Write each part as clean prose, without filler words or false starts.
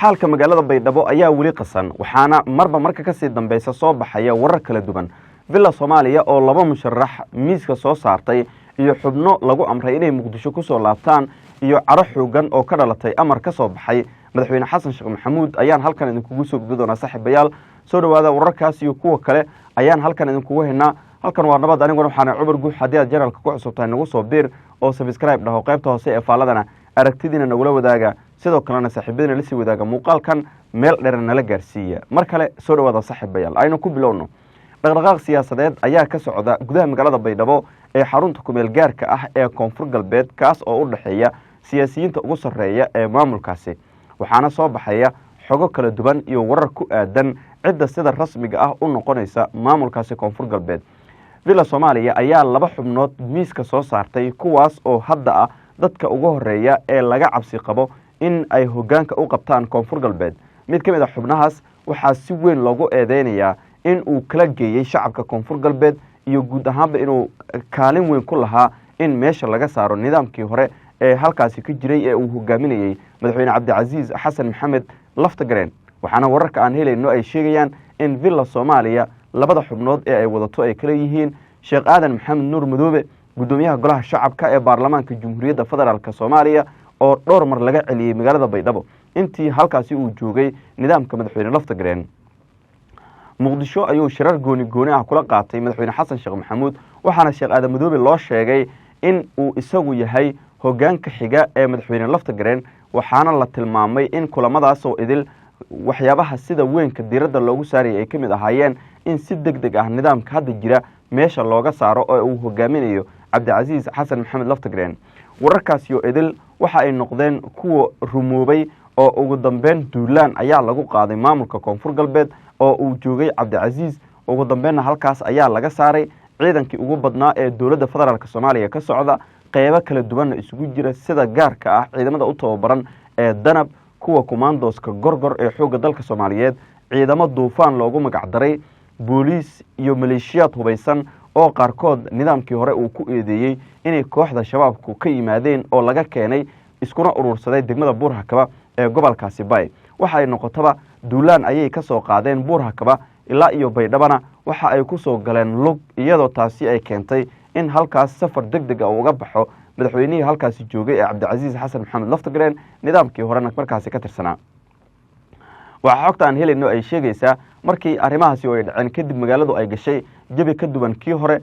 xaalka magaalada Baydhabo ayaa wali qasan waxaana marka ka sii dambaysa soo baxaya warar kala duwan villa Soomaaliya oo laba musharax miiska soo saartay iyo xubno lagu amray inay Muqdisho ku soo laabtaan iyo caro xoogan oo ka dhalatay amar ka soo baxay madaxweyne Xasan Sheekh Maxamuud ayaan halkan idinkugu soo gudbin doonaa saaxiibayaal soo dhawaada wararkaas iyo kuwa kale ayaan halkan idinkugu haynaa halkan waa nabad aniguna waxaan Cumar Guux hadii aad janalka ku cusubtahay nagu soo biir oo subscribe dhaho qaybta hoose ee faaladana aragtidiina nagula wadaaga sidoo kalena saaxiibadina la sii wadaaga muuqaalkan meel dheer nala gaarsiiya mar kale soo dhawaada saaxiibayaal aynu ku bilowno dhaqdhaqaaq siyaasadeed ayaa ka socda gudaha magaalada Baydhabo ee xarunta ku meel gaarka ah ee Koonfur Galbeed kaas oo u dhaxeeya siyaasiyiinta ugu sareeya ee maamulkaasi waxaana soo baxaya xogo kala duwan iyo warar ku aadan cidda sida rasmiga ah u noqonaysa maamulkaasi Koonfur Galbeed villa Soomaaliya ayaa laba xubnood miiska soo saartay kuwaas oo hadda ah dadka ugu horeeya ee laga cabsi qabo in ay hoggaanka u qabtaan Koonfur Galbeed mid kamid ah xubnahaas waxaa si weyn loogu eedeynayaa in uu kala geeyay shacabka Koonfur Galbeed iyo guud ahaanba inuu kaalin weyn ku lahaa in meesha laga saaro nidaamkii hore ee halkaasi ka jiray ee uu hogaaminayay madaxweyne Cabdicaziz Xasan Maxamed Laftagareen waxaana wararka aan helayno ay sheegayaan in villa Soomaaliya labada xubnood ee ay wadato ay kala yihiin Sheekh Aadan Maxamed Nuur Madoobe gudoomiyaha golaha shacabka ee baarlamaanka Jamhuuriyadda Federaalka Soomaaliya oo dhowr mar laga celiyay magaalada Baydhabo intii halkaasi uu joogay nidaamka madaxweyne Laftagareen Muqdisho ayuu shirar gooni ah kula qaatay madaxweyne Xasan Sheekh Maxamuud waxaana Sheekh Aadan Madoobe loo sheegay in uu isagu yahay hoggaanka xiga ee madaxweyne Laftagareen waxaana la tilmaamay in kulamadaas oo idil waxyaabaha sida weynka diiradda loogu saarayay ay kamid ahaayeen in si degdeg ah nidaamka hadda jira meesha looga saaro oo uu hogaaminayo Cabdicaziz Xasan Maxamed Laftagareen wararkaasi oo idil waxa ay noqdeen kuwa rumoobay oo ugu dambeyn duulaan ayaa lagu qaaday maamulka Koonfur Galbeed oo uu joogay Cabdicaziz ugu dambeynna halkaas ayaa laga saaray ciidankii ugu badnaa ee dawladda federaalka Soomaaliya ka socda qaybo kala duwan isugu jira sida gaarka ah ciidamada u tababaran ee danab kuwa commandoska gorgor ee xoogga dalka Soomaaliyeed ciidamo duufaan loogu magac daray booliis iyo maleeshiyaad hubaysan oo qaarkood nidaamkii hore uu ku eedeeyay inay kooxda shabaabku ka yimaadeen oo laga keenay iskuna urursaday degmada Buur-Hakaba ee gobolkaasi Bay waxa ay noqotaba duulaan ayay ka soo qaadeen Buur-Hakaba ilaa iyo Baydhabana waxa ay ku soo galeen lug iyadoo taasi ay keentay in halkaas safar degdeg ah uga baxo madaxweynihii halkaasi joogay ee Cabdicaziz Xasan Maxamed Laftagareen nidaamkii horena markaasi ka tirsanaa waxa xogta aan helayno ay sheegaysaa markii arrimahaasi ay dhaceen kadib magaaladu ay gashay jabi ka duwan kii hore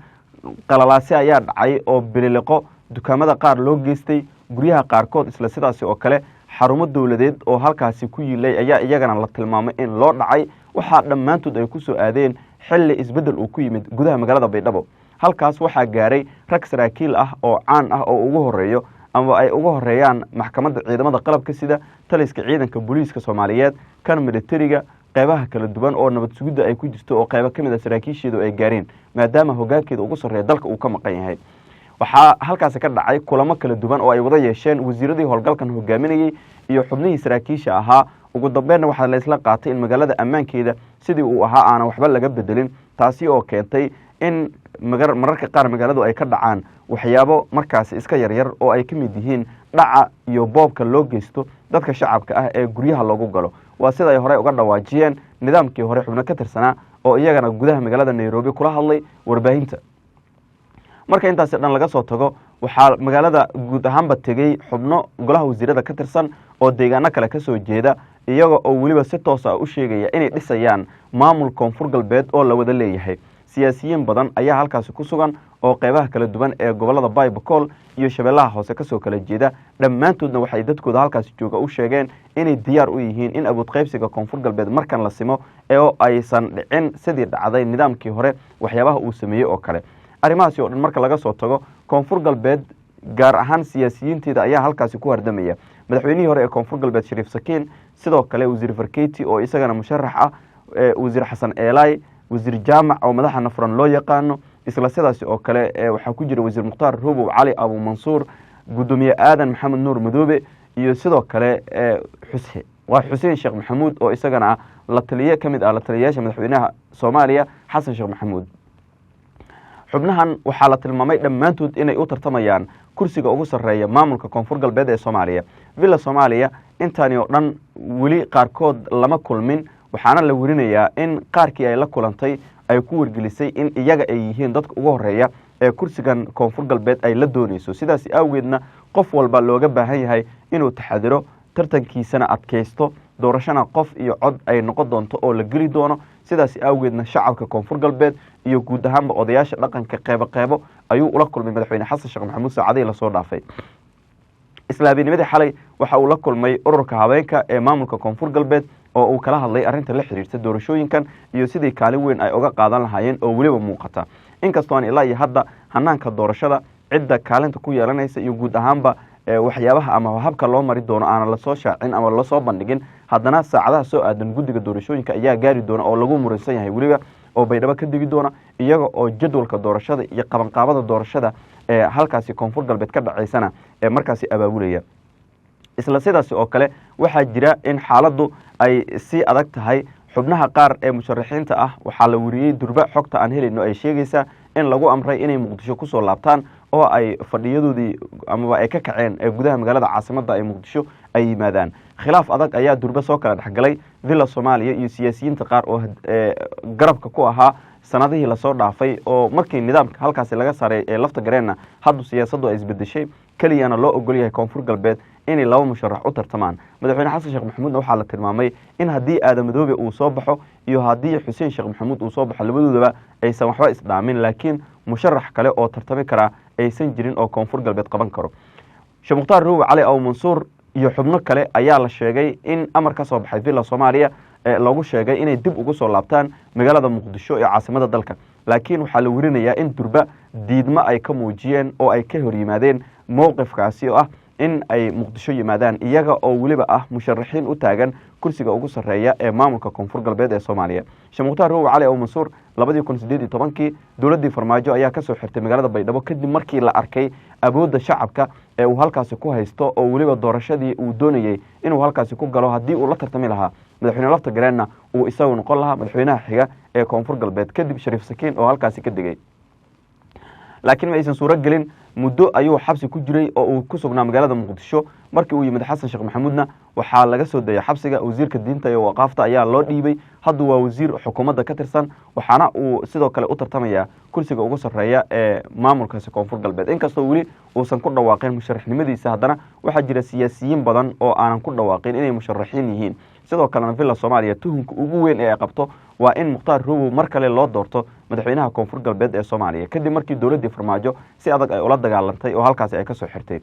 qalalaasi ayaa dhacay oo biliqo dukaamada qaar loo geystay guryaha qaarkood isla sidaasi oo kale xarumo dawladeed oo halkaasi ku yilay ayaa iyagana la tilmaamay in loo dhacay waxa dhammaantood ay ku soo aadeen xilli isbedel uu ku yimid gudaha magaalada Baydhabo halkaas waxaa gaaray rag saraakiil ah oo caan ah oo ugu horeeyo ama ay ugu horeeyaan maxkamadda ciidamada qalabka sida taliska ciidanka booliiska Soomaaliyeed kan militariga qaybaha kala duwan oo nabad sugidda ay ku jirto oo qaybo kamid ah saraakiisheedu ay gaareen maadaama hoggaankeeda ugu sareeya dalka uu ka maqan yahay waxaa halkaas ka dhacay kulamo kala duwan oo ay wada yeesheen wasiiradii howlgalkan hogaaminayay iyo xubnihii saraakiisha ahaa ugu dambeynna waxaa la isla qaatay in magaalada ammaankeeda sidii uu ahaa aan waxba laga bedelin taasi oo keentay in mararka qaar magaaladu ay ka dhacaan waxyaabo markaas iska yaryar oo ay kamid yihiin dhaca iyo boobka loo geysto dadka shacabka ah ee guryaha loogu galo waa sida ay hore uga dhawaajiyeen nidaamkii hore xubno ka tirsanaa oo iyagana gudaha magaalada Nairobi kula hadlay warbaahinta marka intaas dhan laga soo tago waxaa magaalada guud ahaanba tagay xubno golaha wasiirada ka tirsan oo deegaano kale ka soo jeeda iyaga oo waliba si toos ah u sheegaya inay dhisayaan maamul Koonfur Galbeed oo la wada leeyahay siyaasiyiin badan ayaa halkaas ku sugan oo qaybaha kala duwan ee gobolada Baybakol iyo Shabeellaha Hoose ka soo kala jeeda dhammaantoodna waxay dadkooda halkaas jooga u sheegeen inay diyaar u yihiin in awood qaybsiga Koonfur Galbeed markan la simo ee aysan dhicin sidii dhacday nidaamkii hore waxyaabaha uu sameeyay oo kale arrimahaasi oo dhan marka laga soo tago Koonfur Galbeed gaar ahaan siyaasiyiinteeda ayaa halkaas ku hardamaya madaxweynihii hore ee Koonfur Galbeed Shariif Sakiin sidoo kale wasiir Farkeeti oo isagana musharax ah wasiir Xasan Eelay wasiir Jaamac oo madaxa nafran loo yaqaano isla sidaasi oo kale waxa ku jira wasiir Mukhtaar Roobo Cali Abu Mansuur gudoomiye Aadan Maxamed Nuur Madoobe iyo sidoo kale Xuseen Sheekh Maxamuud oo isagana la taliye kamid ah la taliyayaasha madaxweynaha Soomaaliya Xasan Sheekh Maxamuud xubnahan waxaa la tilmaamay dhammaantood inay u tartamayaan kursiga ugu sareeya maamulka Koonfur Galbeed ee Soomaaliya villa Soomaaliya intaani oo dhan weli qaarkood lama kulmin waxaana la warinayaa in qaarkii ay la kulantay ay ku wargelisay in iyaga ay yihiin dadka ugu horeeya ee kursigan koonfur galbeed ay la doonayso sidaas awgeedna qof walba looga baahan yahay inuu taxadiro tartankiisana adkaysto doorashana qof iyo cod ay noqon doonto oo la geli doono sidaas awgeedna shacabka koonfur galbeed iyo guud ahaanba odayaasha dhaqanka qeybo ayuu ula kulmay madaxweyne xasan sheekh maxamuud saacadii la soo dhaafay islaaminimadii xalay waxa uu la kulmay ururka haweenka ee maamulka koonfur galbeed oo uu kala hadlay arrinta la xiriirta doorashooyinkan iyo sidii kaalin weyn ay uga qaadan lahaayeen oo weliba muuqata inkastoo aan ilaa iyo hadda hanaanka doorashada cidda kaalinta ku yeelanaysa iyo guud ahaanba waxyaabaha ama habka loo mari doono aan la soo shaacin ama la soo bandhigin haddana saacadaha soo aadan guddiga doorashooyinka ayaa gaari doona oo lagu muransan yahay weliba oo baydhabo ka digi doona iyaga oo jadwalka doorashada iyo qabanqaabada doorashada ee halkaasi koonfur galbeed ka dhacaysana ee markaasi abaabulaya isla sidaasi oo kale waxaa jira in xaaladdu ay si adag tahay xubnaha qaar ee musharaxiinta ah waxaa la wariyey durba xogta aan helayno ay sheegaysaa in lagu amray inay muqdisho kusoo laabtaan oo ay fadhiyadoodii amaba ay ka kaceen ee gudaha magaalada caasimadda ee muqdisho ay yimaadaan khilaaf adag ayaa durba soo kala dhexgalay villa Soomaaliya iyo siyaasiyiinta qaar oo garabka ku ahaa sanadihii lasoo dhaafay oo markii nidaamka halkaasi laga saaray ee lafta gareenna haddu siyaasaddu ay isbedeshay keliyana loo ogol yahay koonfur galbeed inay laba musharax u tartamaan madaxweyne xasan sheekh maxamuudna waxaa la tilmaamay in haddii aadan madoobe uu soo baxo iyo haddii xuseen sheekh maxamuud uu soo baxo labadoodaba aysan waxba isdhaamin laakiin musharax kale oo tartami karaa aysan jirin oo koonfur galbeed qaban karo sheekh mukhtaar ruuwe cali aw mansuur iyo xubno kale ayaa la sheegay in amar ka soo baxay villa Soomaaliya lagu sheegay inay dib ugu soo laabtaan magaalada muqdisho ee caasimada dalka laakiin waxaa la warinayaa in durba diidmo ay ka muujiyeen oo ay ka hor yimaadeen mowqifkaasi oo ah in ay muqdisho yimaadaan iyaga oo weliba ah musharaxiin u taagan kursiga ugu sarreeya ee maamulka koonfur galbeed ee Soomaaliya sheekh mukhtaar ruuwe cali aw mansuur 2018 dowladii farmaajo ayaa ka soo xirtay magaalada baydhabo kadib markii la arkay awoodda shacabka ee uu halkaasi ku haysto oo weliba doorashadii uu doonayay inuu halkaasi ku galo haddii uu la tartami lahaa madaxweyne lafta gareenna uu isagu noqon lahaa madaxweynaha xiga ee koonfur galbeed kadib shariif sakiin oo halkaasi ka degay laakiin ma aysan suuro gelin muddo ayuu xabsi ku jiray oo uu ku sugnaa magaalada muqdisho markii uu yimid xasan sheekh maxamuudna waxaa laga soo dayay xabsiga wasiirka diinta iyo waqaafta ayaa loo dhiibay hadda waa wasiir xukuumadda ka tirsan waxaana uu sidoo kale u tartamaya kursiga ugu sarreeya ee maamulkaasi koonfur galbeed inkastoo weli uusan ku dhawaaqin musharaxnimadiisa haddana waxaa jira siyaasiyiin badan oo aanan ku dhawaaqin inay musharaxiin yihiin sidoo kalena villa Soomaaliya tuhunka ugu weyn ee ay qabto waa in mukhtaar ruuwe mar kale loo doorto madaxweynaha koonfur galbeed ee Soomaaliya kadib markii dowladii farmaajo si adag ay ula dagaalantay oo halkaasi ay ka soo xirtay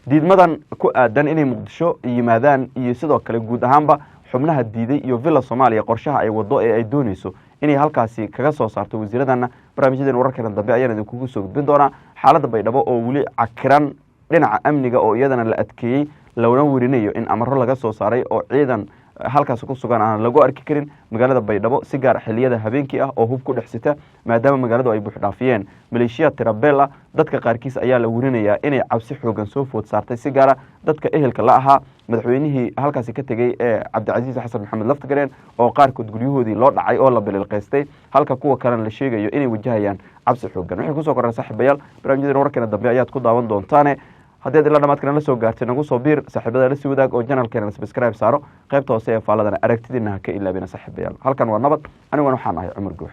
diidmadan ku aadan inay muqdisho yimaadaan iyo sidoo kale guud ahaanba xubnaha diiday iyo villa Soomaaliya qorshaha ay wado ee ay doonayso inay halkaasi kaga soo saarto wasiiradana barnaamijyadan wararkeena dambe ayaan idinkugu soo gudbin doonaa xaaladda baydhabo oo weli cakiran dhinaca amniga oo iyadana la adkeeyey laguna warinayo in amaro laga soo saaray oo ciidan halkaas ku sugan aan lagu arki karin magaalada baydhabo si gaar xilliyada habeenkii ah oo hub ku dhexsita maadaama magaaladu ay buux dhaafiyeen maleeshiya tirabel ah dadka qaarkiis ayaa la warinayaa inay cabsi xoogan soo food saartay si gaara dadka ehelka la ahaa madaxweynihii halkaasi ka tegey ee cabdicasiis xasan maxamed laftagareen oo qaarkood guryahoodii loo dhacay oo la bililqaystay halka kuwa kalena la sheegayo inay wajahayaan cabsi xoogan waxay kusoo koreen saaxiibayaal barnaamijyadan wararkeena dambe ayaad ku daawan doontaane haddii ad ilaa dhamaadkana la soo gaartay nagu soo biir saaxiibada la sii wadaag oo janalkeena subscribe saaro qaybta hoose ee faaladana aragtidiina ha ka ilaabina saaxiibayaal halkan waa nabad aniguna waxaan ahay Cumar Guux